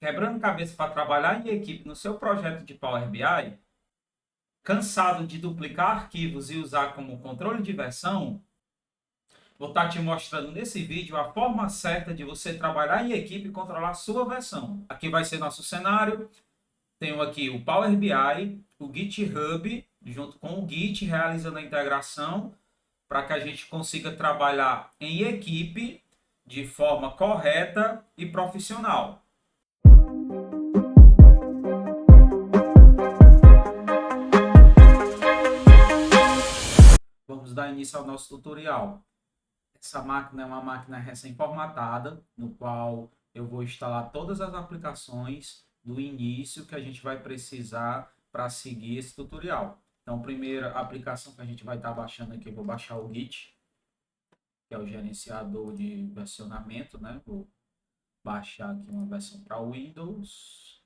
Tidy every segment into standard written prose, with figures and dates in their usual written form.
quebrando cabeça para trabalhar em equipe no seu projeto de Power BI, cansado de duplicar arquivos e usar como controle de versão, vou estar te mostrando nesse vídeo a forma certa de você trabalhar em equipe e controlar a sua versão. Aqui vai ser nosso cenário. Tenho aqui o Power BI, o GitHub, junto com o Git, realizando a integração para que a gente consiga trabalhar em equipe de forma correta e profissional. Vamos dar início ao nosso tutorial. Essa máquina é uma máquina recém-formatada, no qual eu vou instalar todas as aplicações do início que a gente vai precisar para seguir esse tutorial. Então, a primeira aplicação que a gente vai estar baixando aqui, eu vou baixar o Git, que é o gerenciador de versionamento, né? Vou baixar aqui uma versão para Windows,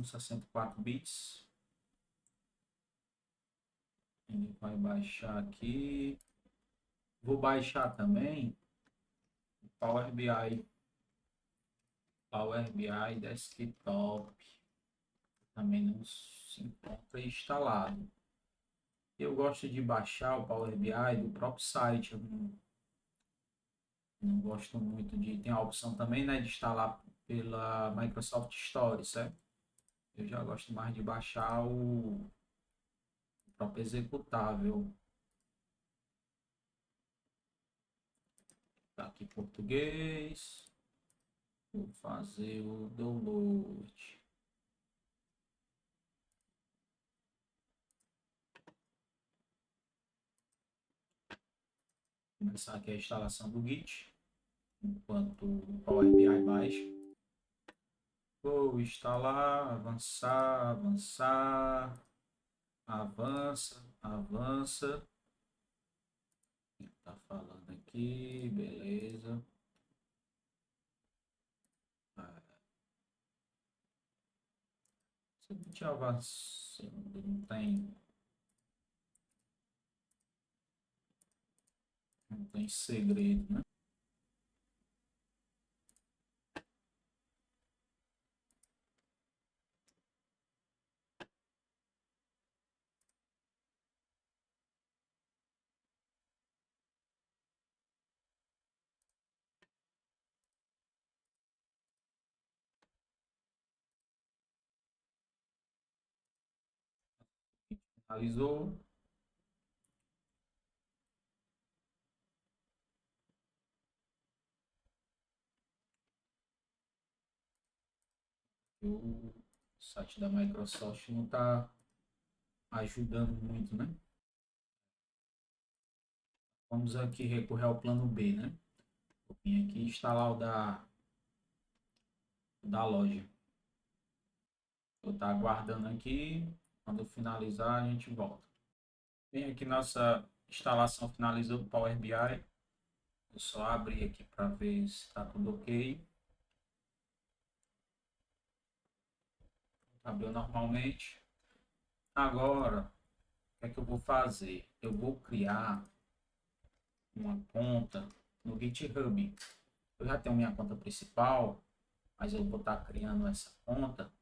64 bits. Ele vai baixar aqui. Vou baixar também o Power BI Desktop. Também não se encontra instalado. Eu gosto de baixar o Power BI do próprio site. Eu não gosto muito de... Tem a opção também, né, de instalar pela Microsoft Store, certo? Eu já gosto mais de baixar o próprio executável. Tá aqui em português. Vou fazer o download. Começar aqui a instalação do Git, enquanto o Power BI baixa. Vou instalar, avançar, avançar, avança, avança. Tá falando aqui, beleza. Se a gente avançando, não tem segredo, né? Finalizou. O site da Microsoft não está ajudando muito, né? Vamos aqui recorrer ao plano B, né? Vou vir aqui instalar o da loja. Vou estar aguardando aqui. Quando finalizar, a gente volta. Bem, aqui nossa instalação finalizou do Power BI. Eu só abrir aqui para ver se está tudo ok. Abriu normalmente. Agora, o que é que eu vou fazer? Eu vou criar uma conta no GitHub. Eu já tenho minha conta principal, mas eu vou estar criando essa conta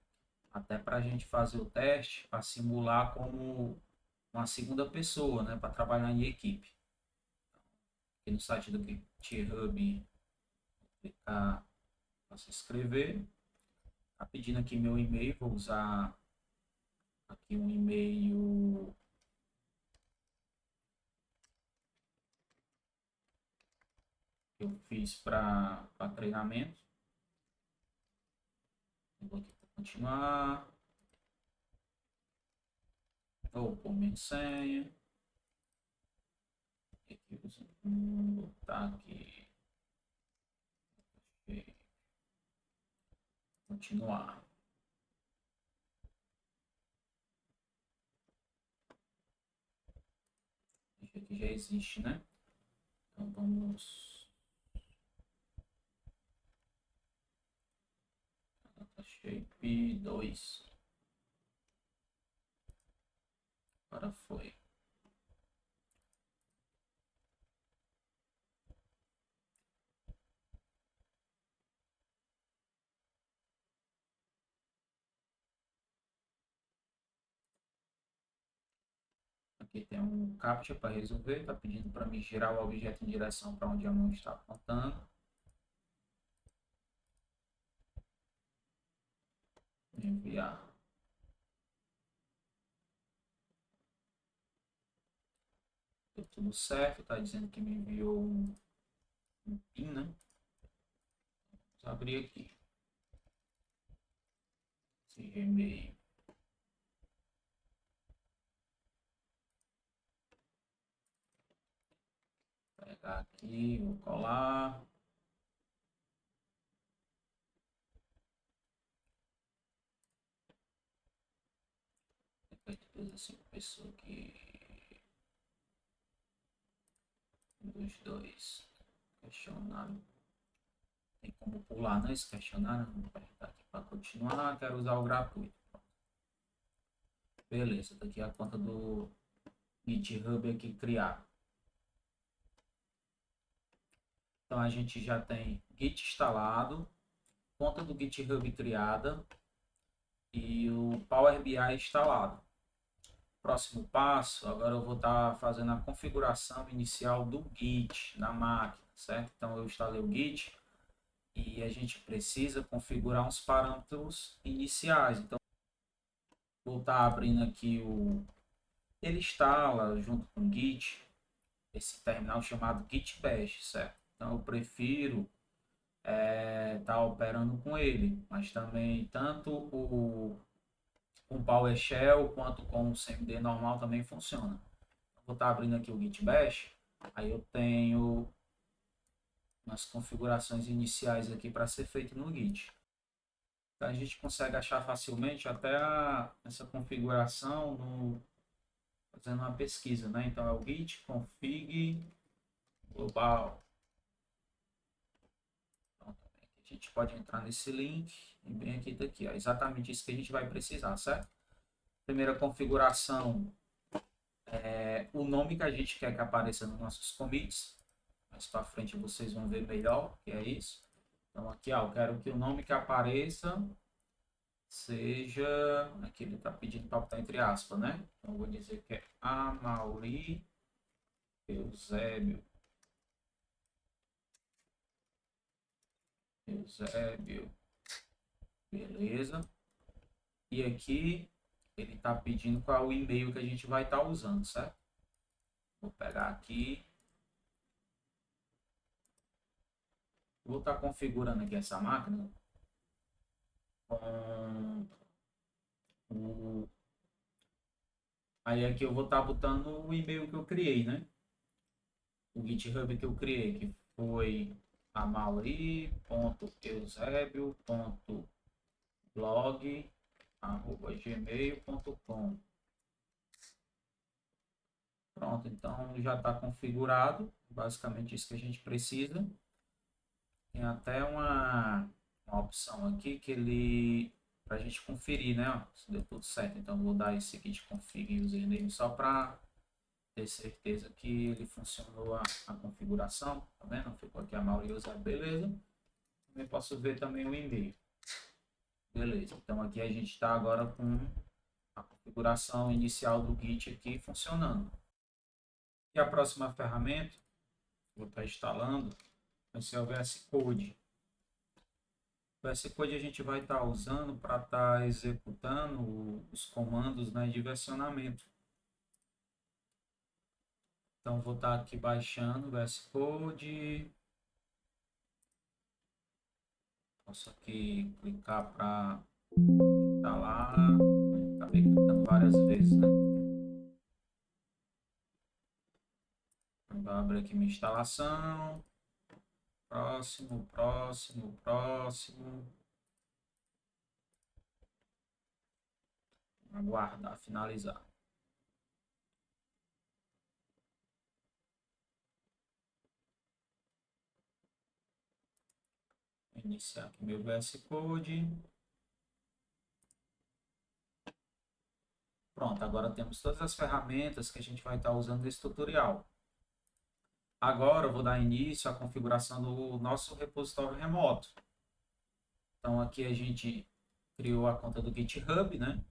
até para a gente fazer o teste, para simular como uma segunda pessoa, né, para trabalhar em equipe. Aqui no site do GitHub, clicar para se inscrever. Está pedindo aqui meu e-mail, vou usar aqui um e-mail que eu fiz para treinamento. Vou aqui para continuar. Vou pôr minha senha. Aqui, vou botar aqui. Continuar. Isso aqui já existe, né? Então vamos. Shape 2. Agora foi. Aqui tem um captcha para resolver, está pedindo para me girar o objeto em direção para onde a mão está apontando. Enviar. Deu tudo certo, está dizendo que me enviou um PIN, né? Vamos abrir aqui. Esse Gmail. Pegar aqui, vou colar. Assim, pessoa aqui. Dos dois. Questionário. Tem como pular nesse questionário? Vou apertar aqui para continuar. Quero usar o gratuito. Beleza, daqui a conta do GitHub aqui criado. Então a gente já tem Git instalado, conta do GitHub criada e o Power BI instalado. Próximo passo, agora eu vou estar fazendo a configuração inicial do Git na máquina, certo? Então eu instalei o Git e a gente precisa configurar uns parâmetros iniciais. Então vou estar abrindo aqui ele instala junto com o Git esse terminal chamado Git Bash, certo? Então eu prefiro estar operando com ele, mas também tanto com PowerShell quanto com o CMD normal também funciona. Vou estar abrindo aqui o Git Bash, aí eu tenho umas configurações iniciais aqui para ser feito no Git. Então a gente consegue achar facilmente até essa configuração fazendo uma pesquisa, né? Então é o git config global. Pronto, a gente pode entrar nesse link e bem aqui daqui, ó, exatamente isso que a gente vai precisar, certo? Primeira configuração é o nome que a gente quer que apareça nos nossos commits. Mais para frente vocês vão ver melhor que é isso. Então aqui, ó, eu quero que o nome que apareça seja, aqui ele está pedindo para botar entre aspas, né? Então eu vou dizer que é Amauri Eusébio. Beleza. E aqui ele está pedindo qual é o e-mail que a gente vai estar usando, certo? Vou pegar aqui. Vou estar configurando aqui essa máquina com o... Aí aqui eu vou estar botando o e-mail que eu criei, né? O GitHub que eu criei, que foi amauri.eusebio.blog@gmail.com. Pronto, então já está configurado, basicamente isso que a gente precisa. Tem até uma opção aqui que ele, para a gente conferir, né, ó, se deu tudo certo. Então vou dar esse git config username só para ter certeza que ele funcionou a configuração, tá vendo? Ficou aqui a maioria usar, beleza. Também posso ver também o e-mail. Beleza, então aqui a gente está agora com a configuração inicial do Git aqui funcionando. E a próxima ferramenta, vou estar instalando, vai ser o VS Code. O VS Code a gente vai estar usando para estar executando os comandos, né, de versionamento. Então vou estar aqui baixando o VS Code. Posso aqui clicar para instalar. Acabei clicando várias vezes, né? Vou abrir aqui minha instalação. Próximo, próximo, próximo. Aguardar, finalizar. Vou iniciar aqui meu VS Code. Pronto, agora temos todas as ferramentas que a gente vai estar usando nesse tutorial. Agora eu vou dar início à configuração do nosso repositório remoto. Então aqui a gente criou a conta do GitHub, né?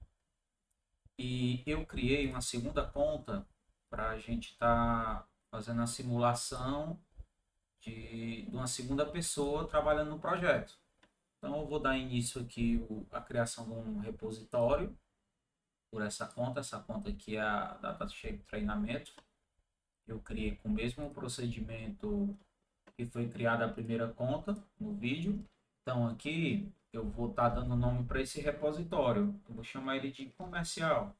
E eu criei uma segunda conta para a gente estar fazendo a simulação de uma segunda pessoa trabalhando no projeto. Então, eu vou dar início aqui a criação de um repositório por essa conta aqui é a DataShape Treinamento. Eu criei com o mesmo procedimento que foi criada a primeira conta no vídeo. Então, aqui eu vou estar dando nome para esse repositório. Eu vou chamar ele de comercial.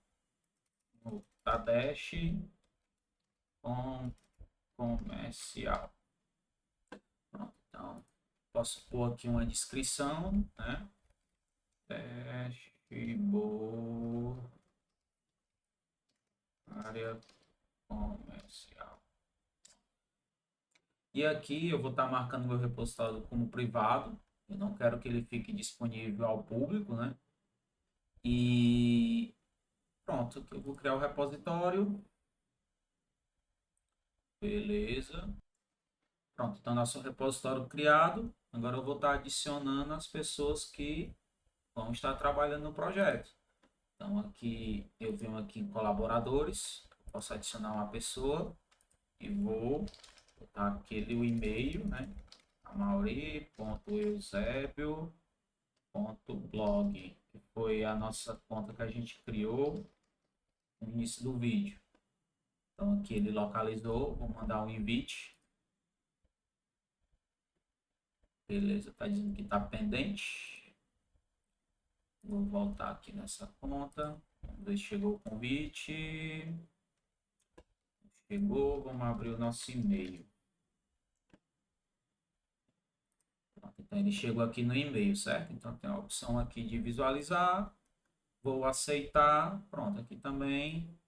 O Dash com comercial. Pronto, então, posso pôr aqui uma descrição, né? Dashboard, área comercial. E aqui eu vou estar marcando meu repositório como privado. Eu não quero que ele fique disponível ao público, né? E pronto, aqui eu vou criar o repositório. Beleza. Pronto, então nosso repositório criado. Agora eu vou estar adicionando as pessoas que vão estar trabalhando no projeto. Então aqui eu venho aqui em colaboradores, posso adicionar uma pessoa e vou botar aquele o e-mail, né? amauri.eusebio.blog, que foi a nossa conta que a gente criou no início do vídeo. Então aqui ele localizou, vou mandar um invite. Beleza, tá dizendo que tá pendente. Vou voltar aqui nessa conta. Vamos ver se chegou o convite. Chegou, vamos abrir o nosso e-mail. Então ele chegou aqui no e-mail, certo? Então tem a opção aqui de visualizar. Vou aceitar. Pronto, aqui também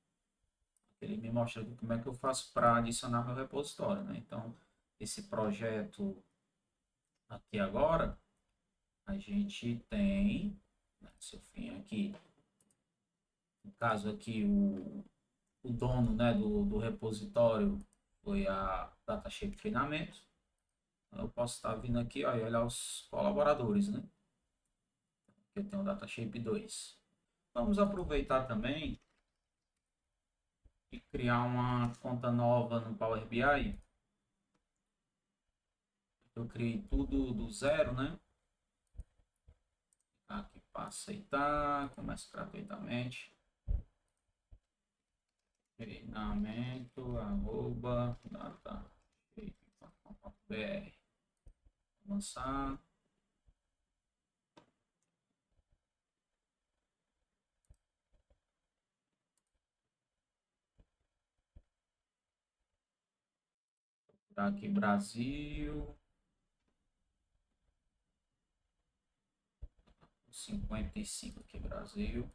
ele me mostra aqui como é que eu faço para adicionar meu repositório, né? Então esse projeto aqui agora, a gente tem, né, se eu vim aqui, no caso aqui o dono, né, do repositório foi a DataShape Treinamento. Eu posso estar vindo aqui, ó, e olhar os colaboradores, né? Eu tenho o DataShape 2. Vamos aproveitar também e criar uma conta nova no Power BI. Eu criei tudo do zero, né? Aqui para aceitar, começa gratuitamente. Treinamento, arroba, datashape.com.br. Avançar. Tá aqui Brasil. 55 aqui Brasil.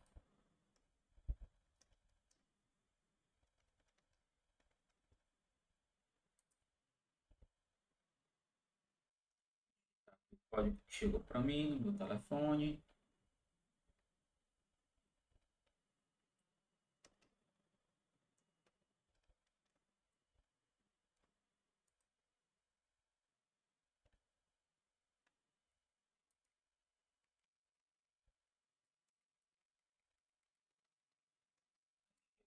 O código chegou para mim no meu telefone.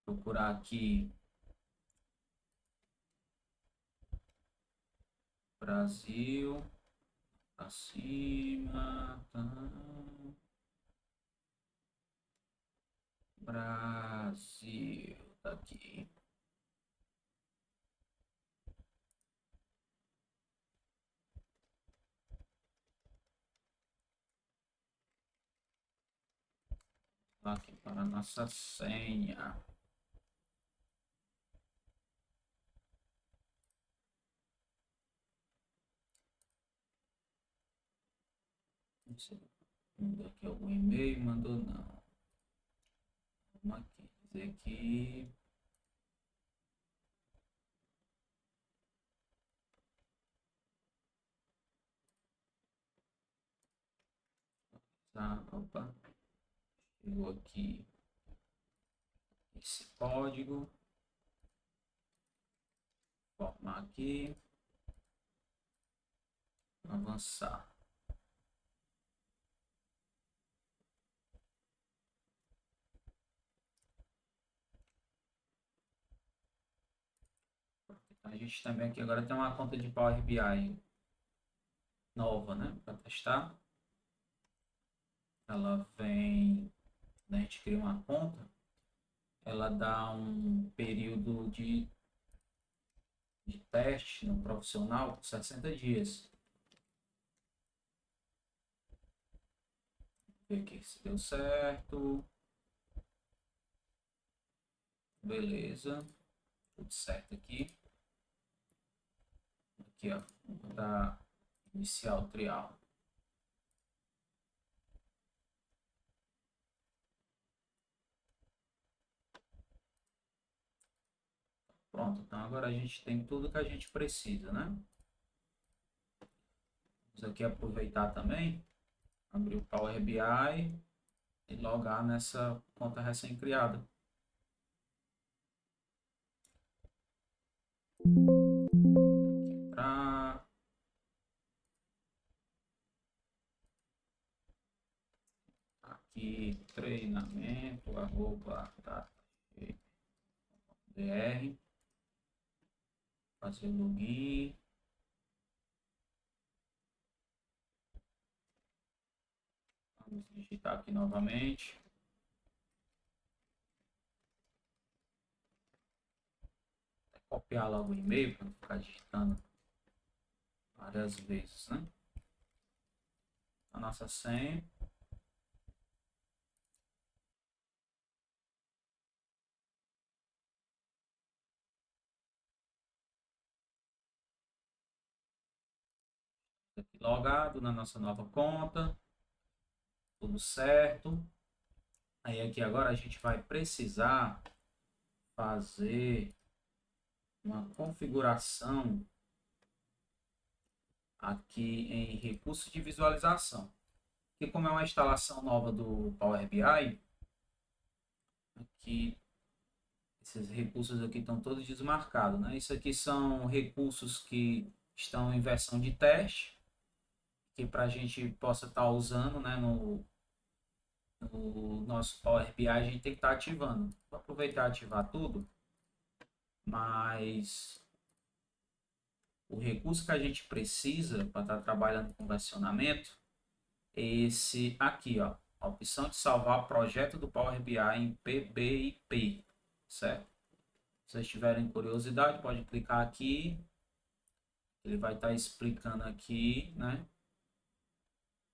Procurar aqui Brasil para cima, tá? Brasil, tá aqui. Aqui para a nossa senha. Mandou aqui algum e-mail, mandou não. Vamos aqui, dizer que tá, opa, chegou aqui esse código, formar aqui, avançar. A gente também aqui agora tem uma conta de Power BI nova, né? Para testar. Ela vem, né, a gente cria uma conta, ela dá um período de teste no profissional por 60 dias. Ver aqui se deu certo. Beleza. Tudo certo aqui. Aqui, ó. Vou dar inicial trial. Pronto. Então agora a gente tem tudo que a gente precisa, né? Vamos aqui aproveitar também. Abrir o Power BI e logar nessa conta recém-criada. Aqui treinamento arroba data.br, fazer o login. Vamos digitar aqui novamente. Vou copiar logo o e-mail para não ficar digitando várias vezes, né? A nossa senha. Aqui logado na nossa nova conta. Tudo certo. Aí aqui agora a gente vai precisar fazer uma configuração aqui em recursos de visualização. E como é uma instalação nova do Power BI, aqui esses recursos aqui estão todos desmarcados, né? Isso aqui são recursos que estão em versão de teste, que para a gente possa estar usando, né, no nosso Power BI, a gente tem que estar ativando. Vou aproveitar e ativar tudo, mas o recurso que a gente precisa para estar trabalhando com versionamento é esse aqui, ó, a opção de salvar projeto do Power BI em PBIP, certo? Se vocês tiverem curiosidade, pode clicar aqui. Ele vai estar explicando aqui, né,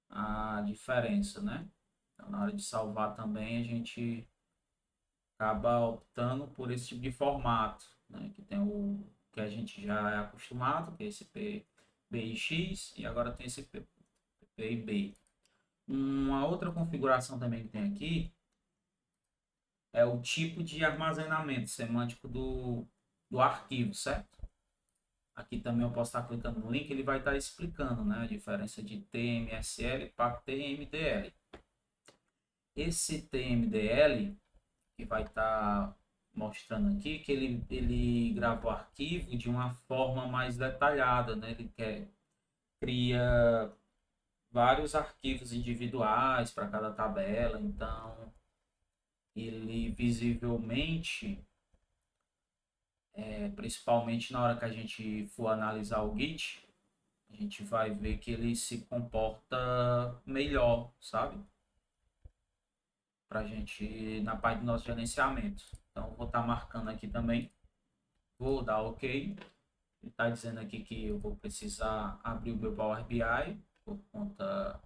a diferença, né? Então, na hora de salvar também, a gente acaba optando por esse tipo de formato, né? Que tem o que a gente já é acostumado, que é esse PBIX, e agora tem esse PBIB. Uma outra configuração também que tem aqui é o tipo de armazenamento semântico do arquivo, certo? Aqui também eu posso estar clicando no link, ele vai estar explicando, né, a diferença de TMSL para TMDL. Esse TMDL, que vai estar mostrando aqui, que ele grava o arquivo de uma forma mais detalhada, né? Ele cria vários arquivos individuais para cada tabela, então ele visivelmente, principalmente na hora que a gente for analisar o Git, a gente vai ver que ele se comporta melhor, sabe? Para a gente, na parte do nosso gerenciamento. Então, vou estar marcando aqui também. Vou dar OK. Ele está dizendo aqui que eu vou precisar abrir o meu Power BI, por conta,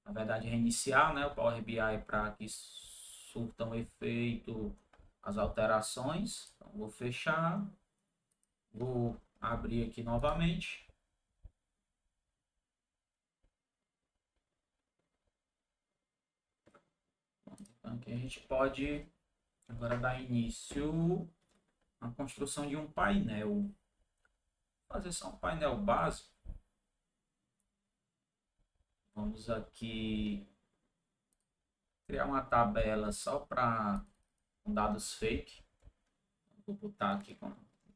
na verdade, reiniciar, né, o Power BI para que surtam efeito as alterações. Então, vou fechar. Vou abrir aqui novamente. Então, aqui a gente pode agora dar início à construção de um painel. Vou fazer só um painel básico. Vamos aqui criar uma tabela só para dados fake. Vou botar aqui com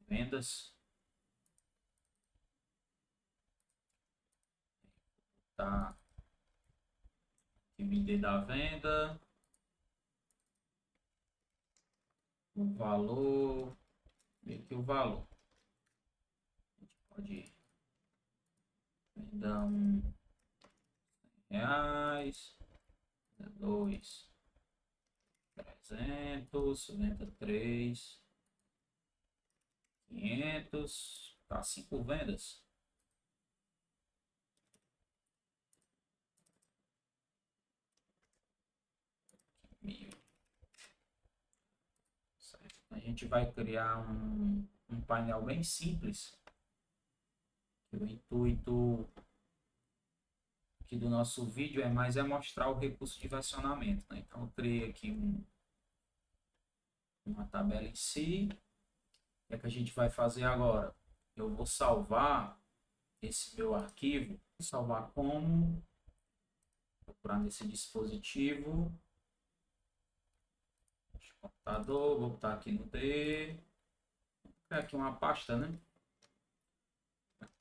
vendas. Tá. Dividir da venda. O valor. E aqui o valor. Pode dar um reais, dois, 300, venda 3, 500, tá 5 vendas. Mil. Certo. A gente vai criar um painel bem simples. O intuito aqui do nosso vídeo é mostrar o recurso de versionamento, né? Então eu criei aqui uma tabela em si. O que é que a gente vai fazer agora? Eu vou salvar esse meu arquivo, salvar como, procurar nesse dispositivo, computador, vou botar aqui no D, vou criar aqui uma pasta, né?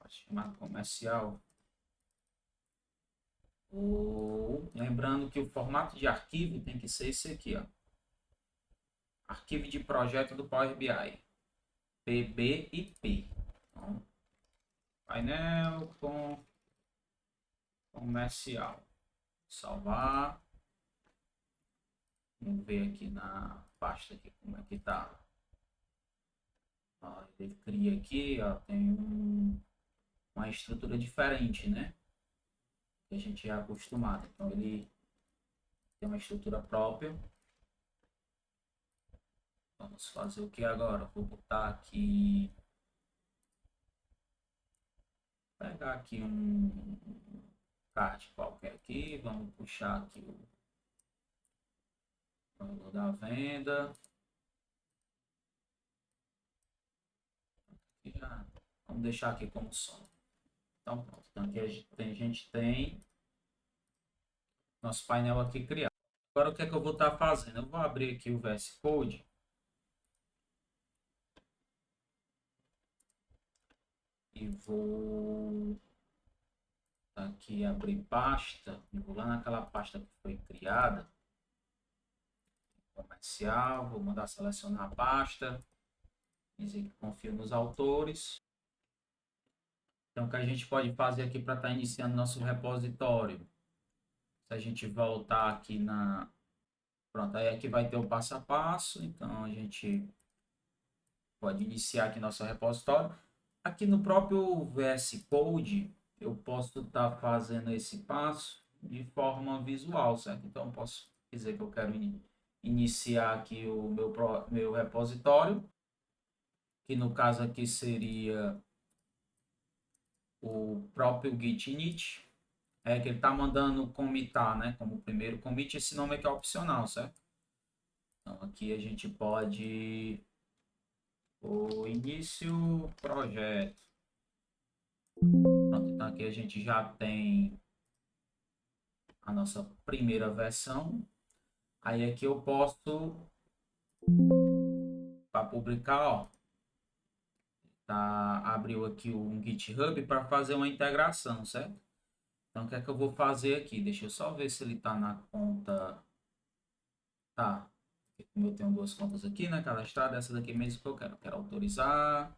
Chamada comercial. Lembrando que o formato de arquivo tem que ser esse aqui, ó. Arquivo de projeto do Power BI, PBIP. Então, painel com comercial. Salvar. Vamos ver aqui na pasta aqui como é que tá. Ó, ele cria aqui, ó, tem uma estrutura diferente, né? Que a gente é acostumado. Então ele tem uma estrutura própria. Vamos fazer o que agora? Vou botar aqui, pegar aqui um card qualquer aqui, vamos puxar aqui o valor da venda. Vamos deixar aqui como som. Então pronto, então aqui a gente tem nosso painel aqui criado. Agora o que é que eu vou estar fazendo? Eu vou abrir aqui o VS Code. E vou aqui abrir pasta. E vou lá naquela pasta que foi criada. Comercial, vou mandar selecionar a pasta. Dizer que confio nos autores. Então o que a gente pode fazer aqui para estar iniciando nosso repositório? Se a gente voltar aqui na... Pronto, aí aqui vai ter o passo a passo. Então a gente pode iniciar aqui nosso repositório. Aqui no próprio VS Code, eu posso estar fazendo esse passo de forma visual, certo? Então, eu posso dizer que eu quero iniciar aqui o meu repositório, que no caso aqui seria o próprio git init, que ele está mandando commitar, né? Como primeiro commit, esse nome aqui é opcional, certo? Então, aqui a gente pode o início projeto. Pronto, então aqui a gente já tem a nossa primeira versão. Aí aqui eu posso, para publicar, ó, abriu aqui um GitHub para fazer uma integração, certo? Então o que é que eu vou fazer aqui? Deixa eu só ver se ele está na conta. Tá. Como eu tenho duas contas aqui, né? Cadastrada, essa daqui mesmo que eu quero. Quero autorizar.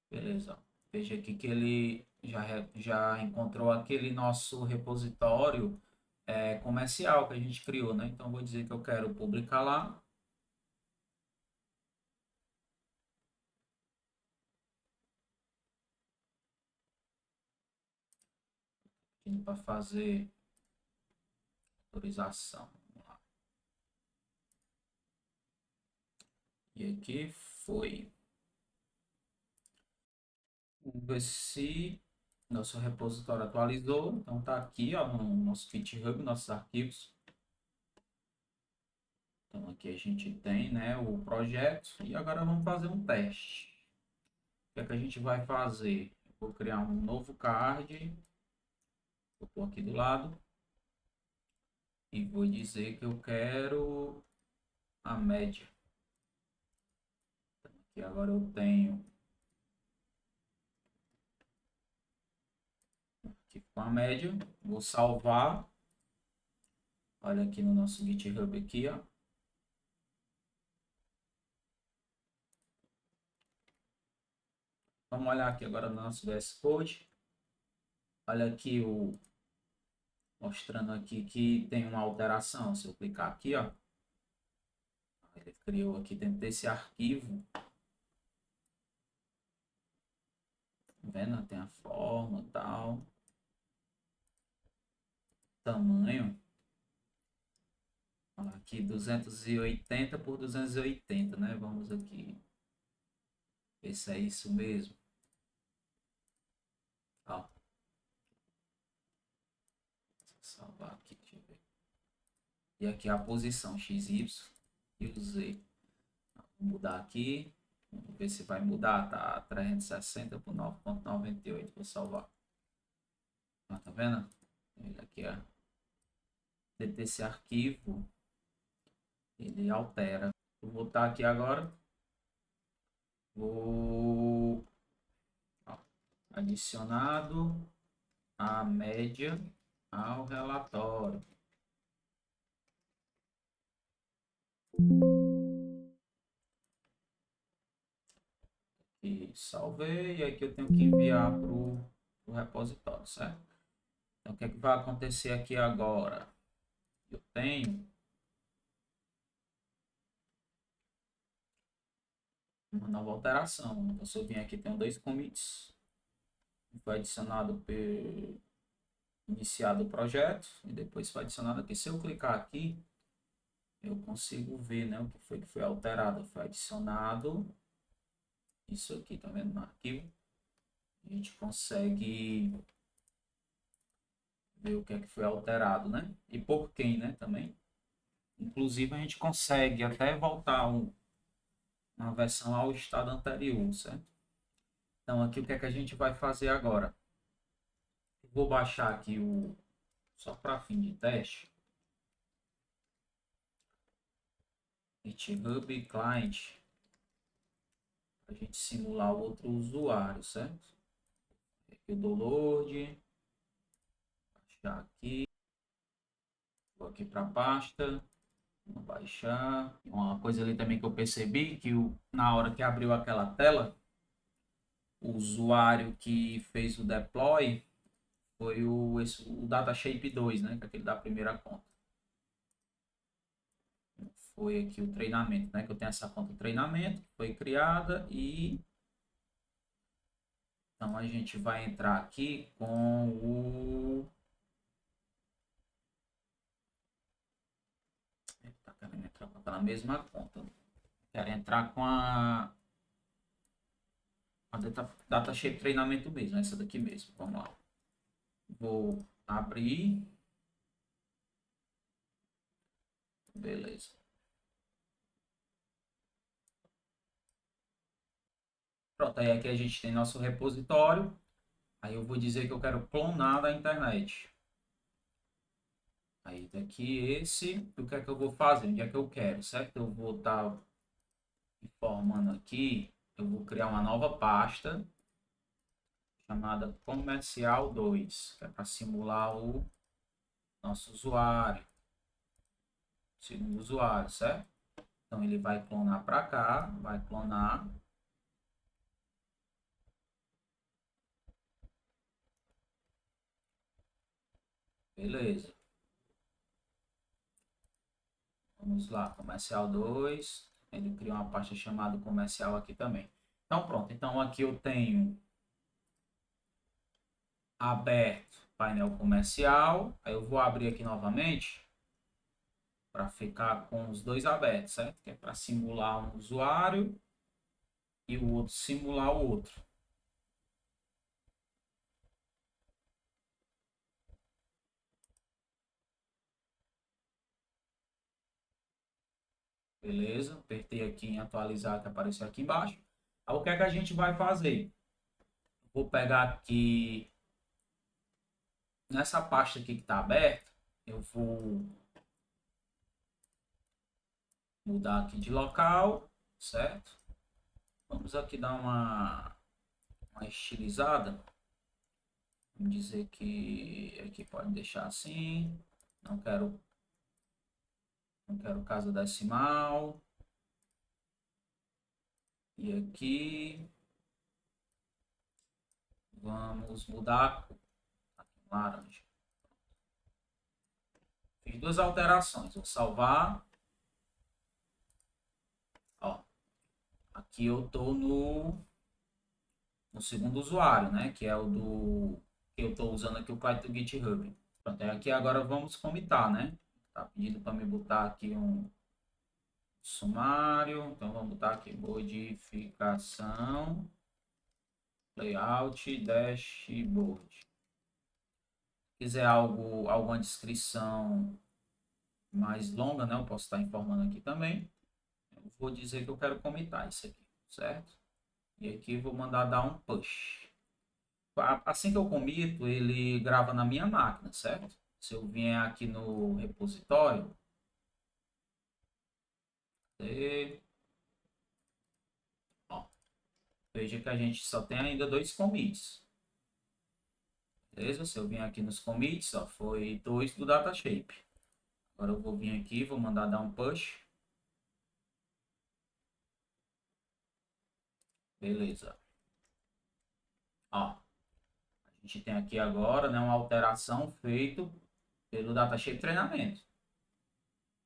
Beleza. Veja aqui que ele já encontrou aquele nosso repositório comercial que a gente criou, né? Então, vou dizer que eu quero publicar lá. Para fazer autorização. Vamos lá. E aqui foi. Vamos ver se nosso repositório atualizou. Então, tá aqui, ó, no nosso GitHub, nossos arquivos. Então, aqui a gente tem, né, o projeto. E agora vamos fazer um teste. O que é que a gente vai fazer? Eu vou criar um novo card. Vou pôr aqui do lado. E vou dizer que eu quero a média. Então, aqui agora eu tenho aqui com a média. Vou salvar. Olha aqui no nosso GitHub aqui, ó. Vamos olhar aqui agora no nosso VS Code. Olha aqui mostrando aqui que tem uma alteração. Se eu clicar aqui, ó, ele criou aqui dentro desse arquivo. Tá vendo? Tem a forma e tal. Tamanho. Aqui 280 por 280, né? Vamos aqui ver se é isso mesmo. Ó. Salvar aqui, deixa eu ver. E aqui a posição XY e o Z. Vou mudar aqui. Vamos ver se vai mudar. Tá 360 por 9,98. Vou salvar. Ó, tá vendo? Ele aqui, ó. Dentro desse arquivo, ele altera. Vou voltar aqui agora. Vou ó, adicionado a média ao relatório. E salvei, e aqui eu tenho que enviar para o repositório, certo? Então, o que é que vai acontecer aqui agora? Eu tenho uma nova alteração. Então, se eu vim aqui, tenho dois commits. Foi adicionado por iniciado o projeto e depois foi adicionado aqui. Se eu clicar aqui, eu consigo ver, né, o que foi alterado. Foi adicionado isso aqui, tá vendo no arquivo? A gente consegue ver o que é que foi alterado, né? E por quem, né, também. Inclusive, a gente consegue até voltar uma versão ao estado anterior, certo? Então, aqui o que é que a gente vai fazer agora? Vou baixar aqui só para fim de teste, GitHub Client, para a gente simular o outro usuário, certo? Aqui o download, baixar aqui, vou aqui para a pasta, vou baixar. Uma coisa ali também que eu percebi, que na hora que abriu aquela tela, o usuário que fez o deploy foi o Datashape 2, né? Que é aquele da primeira conta. Foi aqui o treinamento, né? Que eu tenho essa conta treinamento, que foi criada e... Então, a gente vai entrar aqui com o... Tá querendo entrar com aquela mesma conta. Quero entrar com a Datashape treinamento mesmo, essa daqui mesmo. Vamos lá. Vou abrir. Beleza. Pronto, aí aqui a gente tem nosso repositório. Aí eu vou dizer que eu quero clonar da internet. Aí daqui esse, o que é que eu vou fazer? Onde é que eu quero, certo? Eu vou estar informando aqui, eu vou criar uma nova pasta chamada comercial 2, que é para simular o nosso usuário, segundo usuário, certo? Então ele vai clonar para cá, vai clonar. Beleza. Vamos lá, comercial 2. Ele criou uma pasta chamada comercial aqui também. Então pronto, então aqui eu tenho aberto painel comercial. Aí eu vou abrir aqui novamente para ficar com os dois abertos, certo? Que é para simular um usuário e o outro simular o outro. Beleza? Apertei aqui em atualizar que apareceu aqui embaixo. Aí o que é que a gente vai fazer? Vou pegar aqui nessa pasta aqui que está aberta, eu vou mudar aqui de local, certo? Vamos aqui dar uma estilizada. Vamos dizer que aqui pode deixar assim. Não quero casa decimal. E aqui Vamos mudar a cor. Aqui, laranja. Fiz duas alterações. Vou salvar. Ó, aqui eu tô no segundo usuário, né? Que é o do que eu estou usando aqui o client do GitHub. Pronto, aqui agora vamos comitar, né? Tá pedindo para me botar aqui um sumário. Então vamos botar aqui modificação layout dashboard. Se quiser alguma descrição mais longa, né? Eu posso estar informando aqui também. Eu vou dizer que eu quero comitar isso aqui, certo? E aqui vou mandar dar um push. Assim que eu comito, ele grava na minha máquina, certo? Se eu vier aqui no repositório, ó, veja que a gente só tem ainda dois commits. Beleza? Se eu vier aqui nos commits, ó, foi dois do datashape. Agora eu vou vir aqui, vou mandar dar um push. Beleza. Ó, a gente tem aqui agora, né, uma alteração feita pelo datashape treinamento.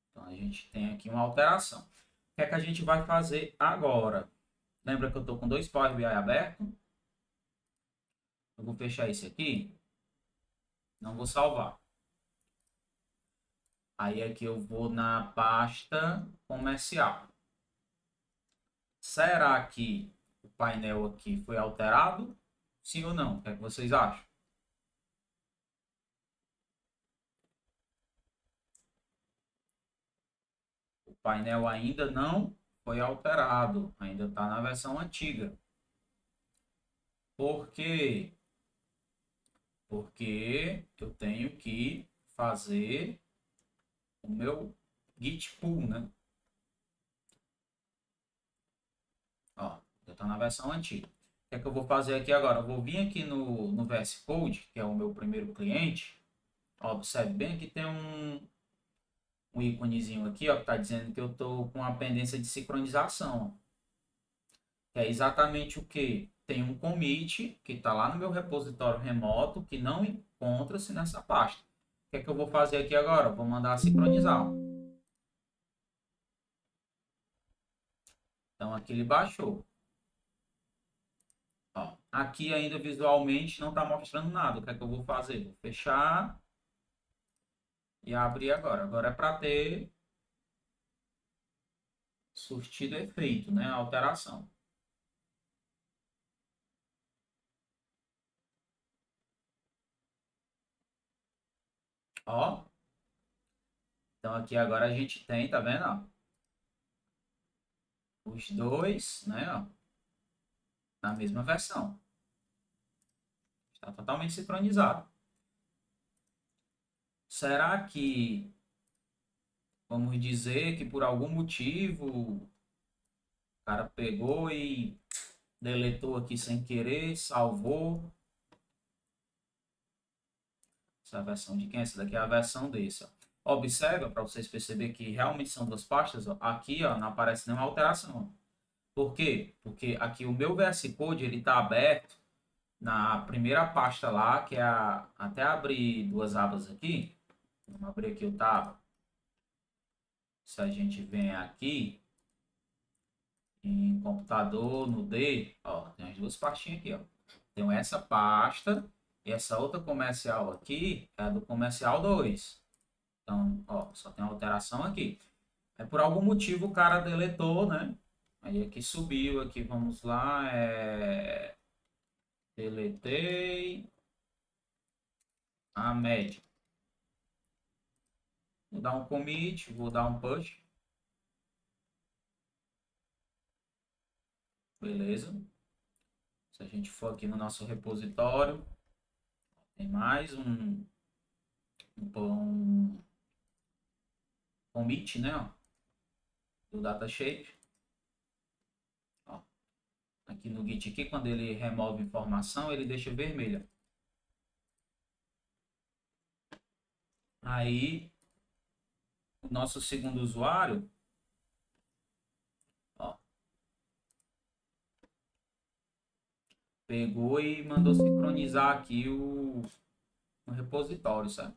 Então a gente tem aqui uma alteração. O que é que a gente vai fazer agora? Lembra que eu estou com dois Power BI abertos? Eu vou fechar esse aqui. Não vou salvar. Aí aqui eu vou na pasta comercial. Será que o painel aqui foi alterado? Sim ou não? O que é que vocês acham? O painel ainda não foi alterado. Ainda está na versão antiga. Por quê? Porque eu tenho que fazer o meu git pull, né? Ó, já está na versão antiga. O que é que eu vou fazer aqui agora? Eu vou vir aqui no VS Code, que é o meu primeiro cliente. Ó, observe bem que tem um íconezinho aqui, ó, que está dizendo que eu estou com a pendência de sincronização. Ó, que é exatamente o que? Tem um commit que está lá no meu repositório remoto que não encontra-se nessa pasta. O que é que eu vou fazer aqui agora? Eu vou mandar sincronizar. Ó. Então aqui ele baixou. Ó, aqui ainda visualmente não está mostrando nada. O que é que eu vou fazer? Vou fechar e abrir agora. Agora é para ter surtido efeito, né? A alteração. Ó. Então aqui agora a gente tem, tá vendo? Ó, os dois, né? Ó, na mesma versão. Está totalmente sincronizado. Será que vamos dizer que por algum motivo o cara pegou e deletou aqui sem querer, salvou? Essa é a versão de quem? Essa daqui é a versão desse. Ó. Observa para vocês perceberem que realmente são duas pastas. Ó. Aqui ó, não aparece nenhuma alteração. Ó. Por quê? Porque aqui o meu VS Code ele está aberto na primeira pasta lá, que é até abrir duas abas aqui. Vamos abrir aqui o tab. Se a gente vem aqui em computador, no D, ó, tem as duas pastinhas aqui, ó. Tem essa pasta e essa outra comercial aqui é a do comercial 2. Então, ó, só tem alteração aqui. Aí, por algum motivo o cara deletou, né? Aí aqui subiu, aqui vamos lá, deletei a média. Vou dar um commit, vou dar um push. Beleza. Se a gente for aqui no nosso repositório, tem mais um commit, né? Ó, do datashape. Ó, aqui no Git, aqui, quando ele remove informação, ele deixa vermelha. Aí, o nosso segundo usuário, ó, pegou e mandou sincronizar aqui o repositório, sabe?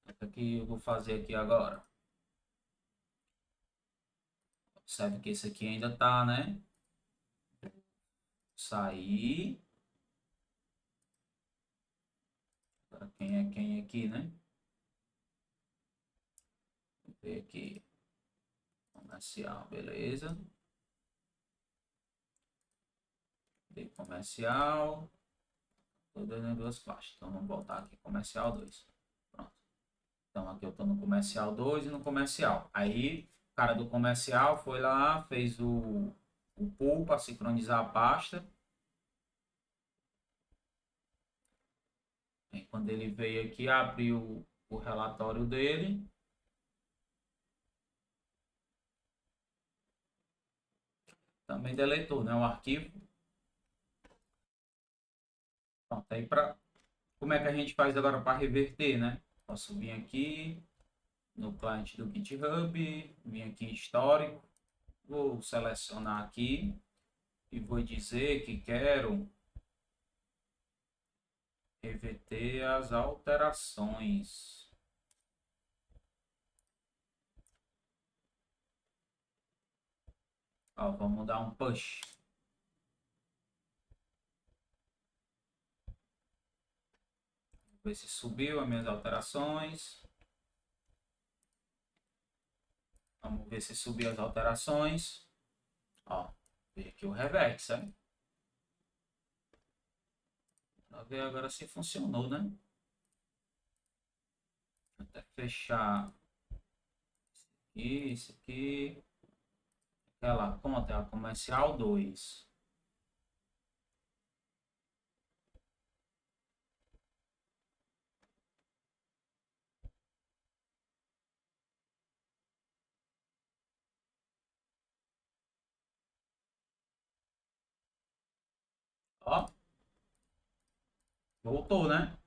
O que eu vou fazer aqui agora? Observe que esse aqui ainda tá, né? Sair. Agora quem é quem aqui, né? Vou ver aqui. Comercial, beleza. De comercial. Todas em duas partes. Então vamos voltar aqui. Comercial 2. Pronto. Então aqui eu tô no comercial 2 e no comercial. Aí o cara do comercial foi lá, fez o pull para sincronizar a pasta. E quando ele veio aqui, abriu o relatório dele. Também deletou, né, o arquivo. Pronto, aí como é que a gente faz agora para reverter, né? Posso vir aqui no cliente do GitHub, vir aqui em histórico, vou selecionar aqui e vou dizer que quero reverter as alterações. Ó, vamos dar um push. Ver se subiu as minhas alterações. Vamos ver se subiu as alterações. Ó, ver aqui o revert, sabe? Pra ver agora se funcionou, né? Até fechar isso aqui. Aquela conta é a comercial 2. Ó, voltou, né?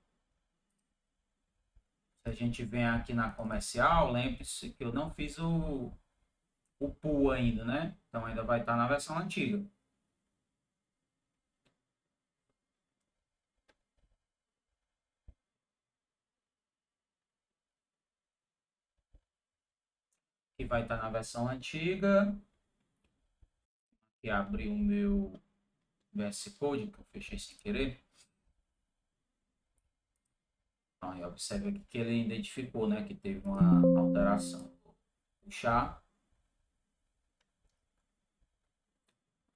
Se a gente vem aqui na comercial, lembre-se que eu não fiz o pull ainda, né? Então ainda vai estar na versão antiga. Que vai estar na versão antiga. E abrir o meu VS Code, que eu fechei sem querer. Aí observe aqui que ele identificou, né? Que teve uma alteração. Vou puxar.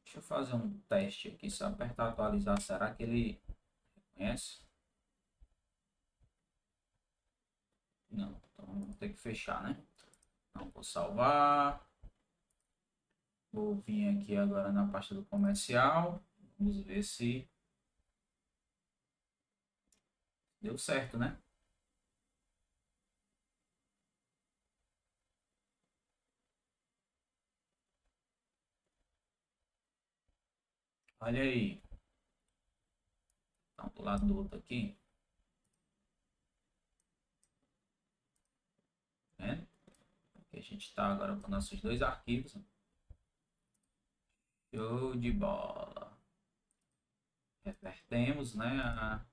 Deixa eu fazer um teste aqui. Se eu apertar atualizar, será que ele reconhece? Não, então vou ter que fechar, né? Não vou salvar. Vou vir aqui agora na pasta do comercial. Vamos ver se deu certo, né? Olha aí. Então, do lado do outro aqui. Né? Aqui a gente está agora com nossos dois arquivos. Show de bola. Revertemos, né?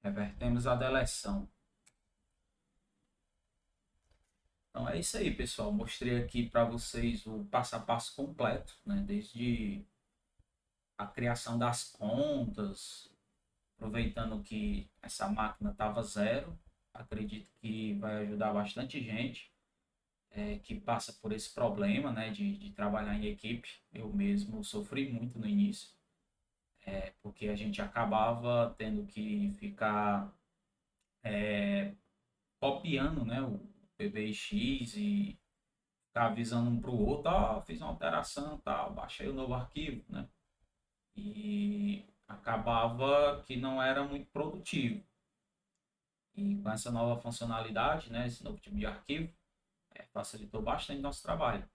Revertemos a deleção. Então é isso aí, pessoal. Mostrei aqui para vocês o passo a passo completo, né? Desde a criação das contas, aproveitando que essa máquina estava zero. Acredito que vai ajudar bastante gente que passa por esse problema, né? De trabalhar em equipe. Eu mesmo sofri muito no início, porque a gente acabava tendo que ficar copiando, né? O PBX e ficar avisando um para o outro, ó, fiz uma alteração, tal, baixei o novo arquivo, né? E acabava que não era muito produtivo. E com essa nova funcionalidade, né, esse novo tipo de arquivo, facilitou bastante nosso trabalho.